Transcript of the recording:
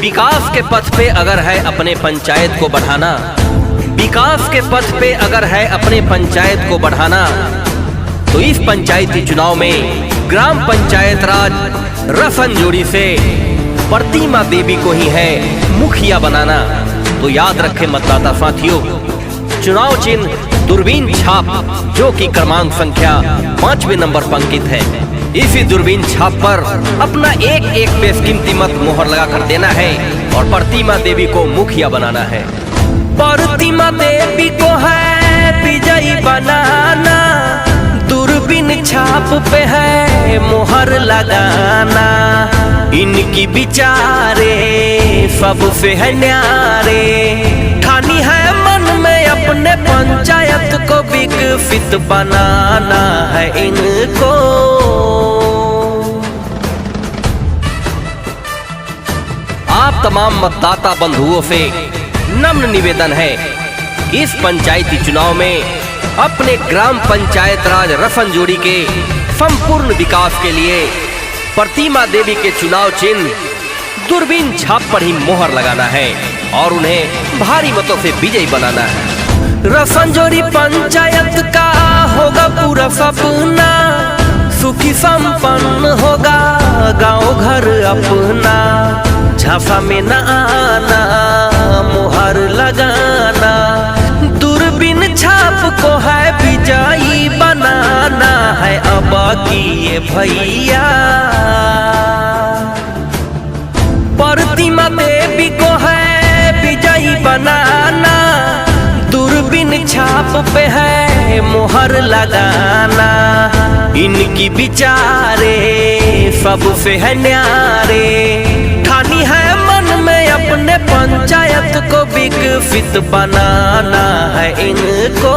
विकास के पथ पे अगर है अपने पंचायत को बढ़ाना, विकास के पथ पे अगर है अपने पंचायत को बढ़ाना, तो इस पंचायती चुनाव में ग्राम पंचायत राज रसनजोड़ी से प्रतिमा देवी को ही है मुखिया बनाना। तो याद रखें मतदाता साथियों, चुनाव चिन्ह दूरबीन छाप जो कि क्रमांक संख्या 5वें नंबर पर अंकित है। इसी दूरबीन छाप पर अपना एक एक बेशकीमती मत मोहर लगा कर देना है और प्रतिमा देवी को मुखिया बनाना है। प्रतिमा देवी को है विजयी बनाना, दूरबीन छाप पे है मोहर लगाना। इनकी विचारे सबसे है न्यारे, ठानी है मन में अपने पंचायत को विकसित बनाना है इनको। आप तमाम मतदाता बंधुओं से नम्र निवेदन है कि इस पंचायती चुनाव में अपने ग्राम पंचायत राज रसनजोड़ी के संपूर्ण विकास के लिए प्रतिमा देवी के चुनाव चिन्ह दूरबीन छाप पर ही मोहर लगाना है और उन्हें भारी मतों से विजयी बनाना है। रसनजोड़ी पंचायत का होगा पूरा सपना, सुखी संपन्न होगा गांव घर अपना। झांसा में न आना, मोहर लगाना, दूरबीन छाप को है विजयी बनाना है अब की ये भैया। प्रतिमा देवी को है विजयी बनाना, दूरबीन छाप पे है मोहर लगाना। इनकी विचारे सबसे है न्यारे, ठानी है मन में अपने पंचायत को विकसित बनाना है इनको।